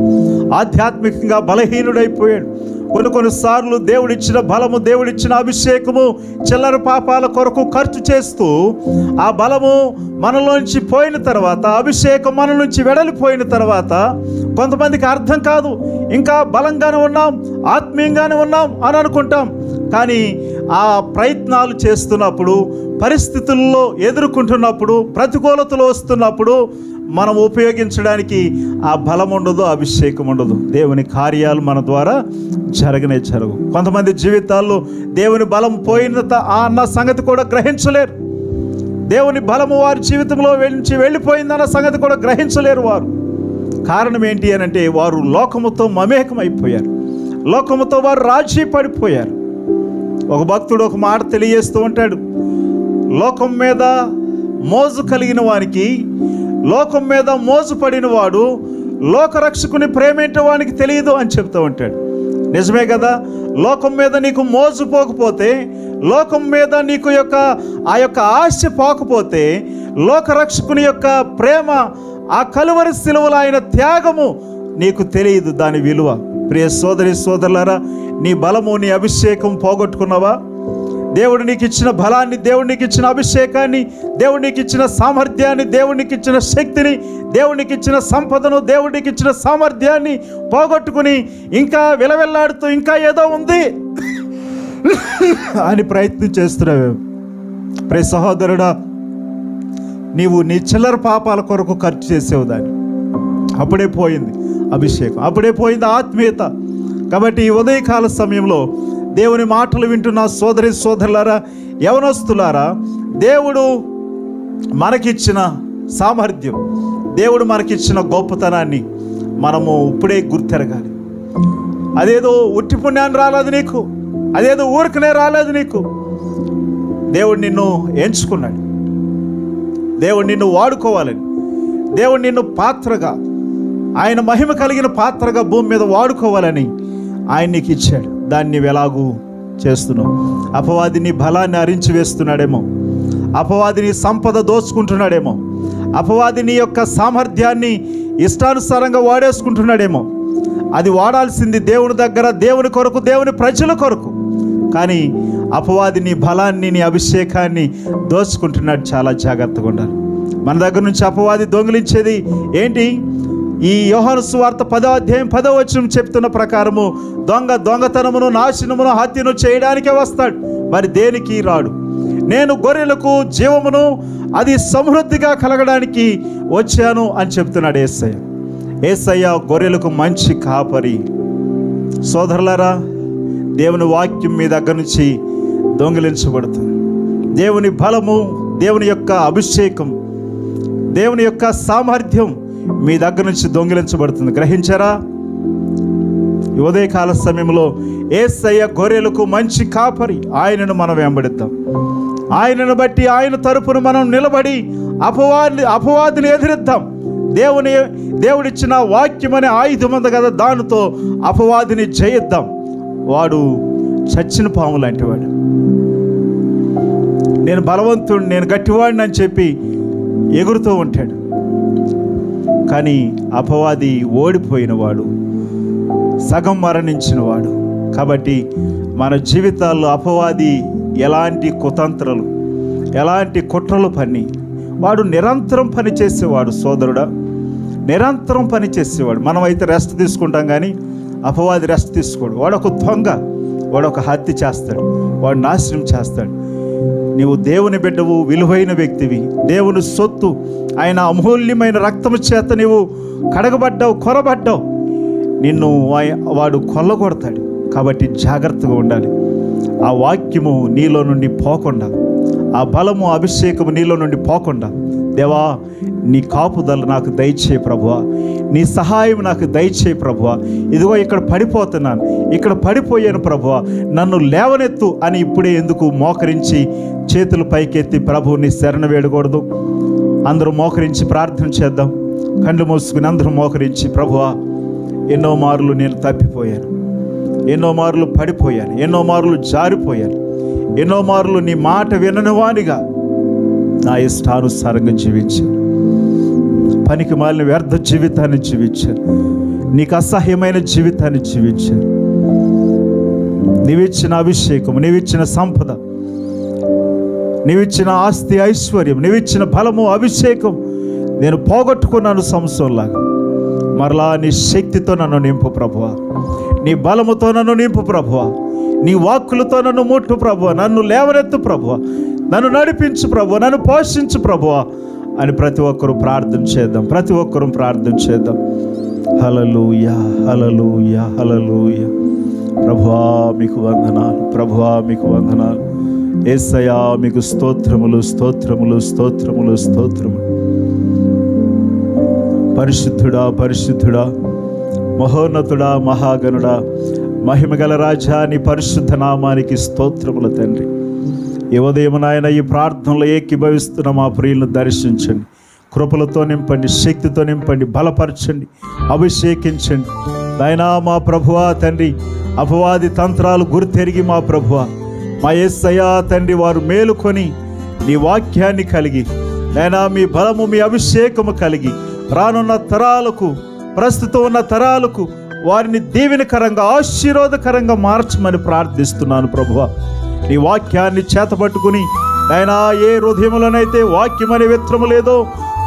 ఆధ్యాత్మికంగా బలహీనుడైపోయాడు. కొన్నిసార్లు దేవుడిచ్చిన బలము, దేవుడిచ్చిన అభిషేకము చిల్లర పాపాల కొరకు ఖర్చు చేస్తూ ఆ బలము మనలోంచి పోయిన తర్వాత, అభిషేకం మన నుంచి వెడలిపోయిన తర్వాత కొంతమందికి అర్థం కాదు. ఇంకా బలంగానే ఉన్నాం, ఆత్మీయంగానే ఉన్నాం అని అనుకుంటాం. కానీ ఆ ప్రయత్నాలు చేస్తున్నప్పుడు, పరిస్థితుల్లో ఎదుర్కొంటున్నప్పుడు, ప్రతికూలతలు వస్తున్నప్పుడు మనం ఉపయోగించడానికి ఆ బలం ఉండదు, అభిషేకం ఉండదు. దేవుని కార్యాలు మన ద్వారా జరగవు. కొంతమంది జీవితాల్లో దేవుని బలం పోయిన అన్న సంగతి కూడా గ్రహించలేరు. దేవుని బలము వారి జీవితంలో నుంచి వెళ్ళిపోయిందన్న సంగతి కూడా గ్రహించలేరు వారు. కారణం ఏంటి అని అంటే వారు లోకముతో మమేకమైపోయారు, లోకముతో వారు రాజీ పడిపోయారు. ఒక భక్తుడు ఒక మాట తెలియజేస్తూ ఉంటాడు, లోకం మీద మోజు కలిగిన వానికి, లోకం మీద మోజు పడిన వాడు లోకరక్షకుని ప్రేమేంటో వానికి తెలియదు అని చెప్తూ ఉంటాడు. నిజమే కదా. లోకం మీద నీకు మోజు పోకపోతే, లోకం మీద నీకు ఆ యొక్క ఆశ పోకపోతే, లోకరక్షకుని యొక్క ప్రేమ, ఆ కలువరి సిలువలో ఆయన త్యాగము నీకు తెలియదు, దాని విలువ. ప్రియ సోదరి సోదరులారా, నీ బలము, నీ అభిషేకం పోగొట్టుకున్నావా? దేవుడు నీకు ఇచ్చిన బలాన్ని, దేవుడు నీకు ఇచ్చిన అభిషేకాన్ని, దేవుడు నీకు ఇచ్చిన సామర్థ్యాన్ని, దేవుడు నీకు ఇచ్చిన శక్తిని, దేవుడు నీకు ఇచ్చిన సంపదను, దేవుడు నీకు ఇచ్చిన సామర్థ్యాన్ని పోగొట్టుకుని ఇంకా విలవిల్లాడుతూ ఇంకా ఏదో ఉంది అని ప్రయత్నం చేస్తున్నావు. ప్రియ సహోదరుడా, నీవు నీ చిల్లర పాపాల కొరకు ఖర్చు చేసేవు దాన్ని. అప్పుడే పోయింది అభిషేకం, అప్పుడే పోయింది ఆత్మీయత. కాబట్టి ఈ ఉదయకాల సమయంలో దేవుని మాటలు వింటున్న సోదరి సోదరులారా, యవనస్తులారా, దేవుడు మనకిచ్చిన సామర్థ్యం, దేవుడు మనకిచ్చిన గొప్పతనాన్ని మనము ఇప్పుడే గుర్తెరగాలి. అదేదో ఉట్టి పుణ్యాన్ని రాలేదు నీకు, అదేదో ఊరికనే రాలేదు నీకు. దేవుడు నిన్ను ఎంచుకున్నాడు, దేవుడు నిన్ను వాడుకోవాలని, దేవుడు నిన్ను పాత్రగా, ఆయన మహిమ కలిగిన పాత్రగా భూమి మీద వాడుకోవాలని ఆయన నీకు ఇచ్చాడు. దాన్ని ఎలాగూ చేస్తున్నావు. అపవాది నీ బలాన్ని అరించి వేస్తున్నాడేమో, అపవాది నీ సంపద దోచుకుంటున్నాడేమో, అపవాది నీ యొక్క సామర్థ్యాన్ని ఇష్టానుసారంగా వాడేసుకుంటున్నాడేమో. అది వాడాల్సింది దేవుని దగ్గర, దేవుని కొరకు, దేవుని ప్రజల కొరకు. కానీ అపవాది నీ బలాన్ని, నీ అభిషేకాన్ని దోచుకుంటున్నాడు. చాలా జాగ్రత్తగా ఉండాలి. మన దగ్గర నుంచి అపవాది దొంగిలించేది ఏంటి? ఈ యోహాను సువార్త 10వ అధ్యాయం 10వ వచనం చెప్తున్న ప్రకారము దొంగతనమును, నాశనమును, హత్యను చేయడానికే వస్తాడు, మరి దేనికి రాడు. నేను గొర్రెలకు జీవమును అది సమృద్ధిగా కలగడానికి వచ్చాను అని చెప్తున్నాడు యేసయ్య. యేసయ్య గొర్రెలకు మంచి కాపరి. సోదరులారా, దేవుని వాక్యం మీ దగ్గర నుంచి దొంగిలించబడుతుంది. దేవుని బలము, దేవుని యొక్క అభిషేకం, దేవుని యొక్క సామర్థ్యం మీ దగ్గర నుంచి దొంగిలించబడుతుంది. గ్రహించారా? ఉదయకాల సమయంలో యేసయ్య గొర్రెలకు మంచి కాపరి. ఆయనను మనం వెంబడిద్దాం. ఆయనను బట్టి, ఆయన తరపున మనం నిలబడి అపవాదిని ఎదిరిద్దాం. దేవుడిచ్చిన వాక్యం అనే ఆయుధం ఉంది కదా, దానితో అపవాదిని జయిద్దాం. వాడు చచ్చిన పాము లాంటి వాడు. నేను బలవంతుడు, నేను గట్టివాడిని అని చెప్పి ఎగురుతూ ఉంటాడు. కానీ అపవాది ఓడిపోయినవాడు, సగం మరణించినవాడు. కాబట్టి మన జీవితాల్లో అపవాది ఎలాంటి కుతంత్రాలు, ఎలాంటి కుట్రలు పని, వాడు నిరంతరం పనిచేసేవాడు. సోదరుడా, నిరంతరం పనిచేసేవాడు. మనమైతే రెస్ట్ తీసుకుంటాం, కానీ అపవాది రెస్ట్ తీసుకోడు. వాడు ఒక దొంగ, వాడు ఒక హత్య చేస్తాడు, వాడు నాశనం చేస్తాడు. నీవు దేవుని బిడ్డవు, విలువైన వ్యక్తివి, దేవుని సొత్తు. ఆయన అమూల్యమైన రక్తము చేత నీవు కడగబడ్డావు, కొరబడ్డావు. నిన్ను వాడు కొల్లగొడతాడు. కాబట్టి జాగ్రత్తగా ఉండాలి. ఆ వాక్యము నీలో నుండి పోకుండా, ఆ బలము, అభిషేకము నీలో నుండి పోకుండా, దేవా నీ కాపుదల నాకు దయచేయి ప్రభువా, నీ సహాయం నాకు దయచేయి ప్రభువా. ఇదిగో ఇక్కడ పడిపోతున్నాను, ఇక్కడ పడిపోయాను ప్రభువా, నన్ను లేవనెత్తు అని ఇప్పుడే ఎందుకు మోకరించి చేతులు పైకెత్తి ప్రభువుని శరణ వేడకూడదు? అందరూ మోకరించి ప్రార్థన చేద్దాం. కళ్ళు మూసుకుని అందరూ మోకరించి, ప్రభువా ఎన్నో మార్లు నేను తప్పిపోయాను, ఎన్నో మార్లు పడిపోయాను, ఎన్నో మార్లు జారిపోయాను, ఎన్నో మార్లు నీ మాట వినని వానిగా నా ఇష్టానుసారంగా జీవించాను, పనికి మాలిన వ్యర్థ జీవితాన్ని జీవించాను, నీకు అసహ్యమైన జీవితాన్ని జీవించాను. నీవిచ్చిన అభిషేకం, నీవిచ్చిన సంపద, నీవిచ్చిన ఆస్తి ఐశ్వర్యం, నీవిచ్చిన బలము, అభిషేకం నేను పోగొట్టుకున్నాను సంసోన్లాగా. మరలా నీ శక్తితో నన్ను నింపు ప్రభువా, నీ బలముతో నన్ను నింపు ప్రభువా, నీ వాక్కులతో నన్ను ముట్టు ప్రభువా, నన్ను లేవనెత్తు ప్రభువా, నన్ను నడిపించు ప్రభువా, నన్ను పోషించు ప్రభువా అని ప్రతి ఒక్కరూ ప్రార్థన చేద్దాం. ప్రతి ఒక్కరూ ప్రార్థన చేద్దాం. హల్లెలూయా, హల్లెలూయా, హల్లెలూయా. ప్రభువా మీకు వందనాలు, ప్రభువా మీకు వందనాలు. యేసయ్యా మీకు స్తోత్రములు, స్తోత్రములు, స్తోత్రములు, స్తోత్రములు. పరిశుద్ధుడా, పరిశుద్ధుడా, మహోన్నతుడా, మహాగణుడా, మహిమగల రాజా, నీ పరిశుద్ధ నామానికి స్తోత్రములు తండ్రి. ఈ ఉదయం నాయన ఈ ప్రార్థనలో ఏకీభవిస్తున్న మా ప్రియులను దర్శించండి, కృపలతో నింపండి, శక్తితో నింపండి, బలపరచండి, అభిషేకించండి నాయనా. మా ప్రభువా తండ్రి, అపవాది తంత్రాలు గుర్తెరిగి మా ప్రభువా, మా యేసయ్యా తండ్రి వారు మేలుకొని నీ వాక్యాన్ని కలిగి నాయనా, మీ బలము, మీ అభిషేకము కలిగి రానున్న తరాలకు, ప్రస్తుతం ఉన్న తరాలకు వారిని దీవెనకరంగా, ఆశీర్వాదకరంగా మార్చమని ప్రార్థిస్తున్నాను ప్రభువా. నీ వాక్యాన్ని చేతపట్టుకుని నాయనా ఏ హృదయములోనైతే వాక్యమనే విత్తనము లేదో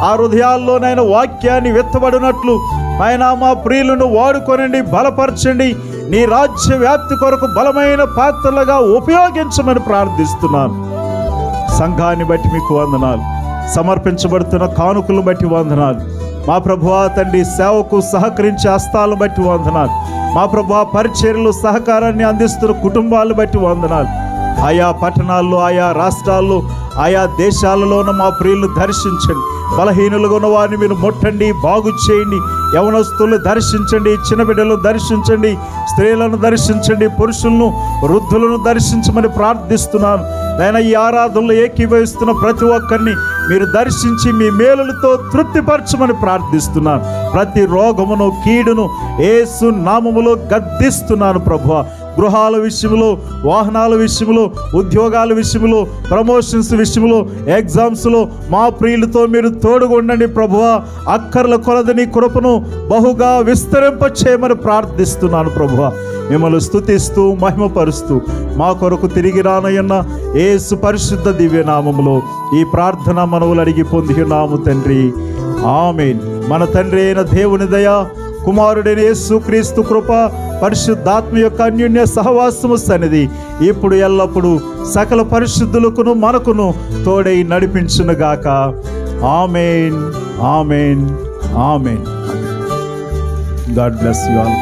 ఆ హృదయాల్లోనైనా వాక్యాన్ని విత్తబడినట్లు ఆయన మా ప్రియులను వాడుకొనండి, బలపరచండి. నీ రాజ్య వ్యాప్తి కొరకు బలమైన పాత్రలుగా ఉపయోగించమని ప్రార్థిస్తున్నాను. సంఘాన్ని బట్టి మీకు వందనాలు, సమర్పించబడుతున్న కానుకలను బట్టి వందనాలు. మా ప్రభువా తండ్రి, సేవకు సహకరించే హస్తాలను బట్టి వందనాలు. మా ప్రభువా పరిచర్యలు సహకారాన్ని అందిస్తున్న కుటుంబాలను బట్టి వందనాలు. ఆయా పట్టణాల్లో, ఆయా రాష్ట్రాల్లో, ఆయా దేశాలలోనూ మా ప్రియులను దర్శించండి. బలహీనులుగా ఉన్న వారిని మీరు ముట్టండి, బాగు చేయండి. యవనస్తులను దర్శించండి, చిన్న బిడ్డలను దర్శించండి, స్త్రీలను దర్శించండి, పురుషులను వృద్ధులను దర్శించమని ప్రార్థిస్తున్నాను. నేను ఈ ఆరాధనలో ఏకీభవిస్తున్న ప్రతి ఒక్కరిని మీరు దర్శించి మీ మేలులతో తృప్తిపరచమని ప్రార్థిస్తున్నాను. ప్రతి రోగమును, కీడును యేసు నామములో గద్దిస్తున్నాను ప్రభువా. గృహాల విషయంలో, వాహనాల విషయంలో, ఉద్యోగాల విషయంలో, ప్రమోషన్స్ విషయంలో, ఎగ్జామ్స్లో మా ప్రియులతో మీరు తోడుగుండండి ప్రభువా. అక్కర్ల కొలది నీ కృపను బహుగా విస్తరింప చేయమని ప్రార్థిస్తున్నాను ప్రభువా. మిమ్మల్ని స్తుతిస్తూ మహిమపరుస్తూ మా కొరకు తిరిగి రానయ్యన్న యేసు పరిశుద్ధ దివ్యనామములో ఈ ప్రార్థన మనవులు అడిగి పొందినాము తండ్రి, ఆమేన్. మన తండ్రి అయిన దేవుని దయ, కుమారుడైన యేసుక్రీస్తు కృప, పరిశుద్ధాత్మ యొక్క అన్యోన్య సహవాసము సన్నిధి ఇప్పుడు ఎల్లప్పుడూ సకల పరిశుద్ధులకును మనకును తోడై నడిపించునుగాక. ఆమేన్, ఆమేన్, ఆమేన్. God bless you all.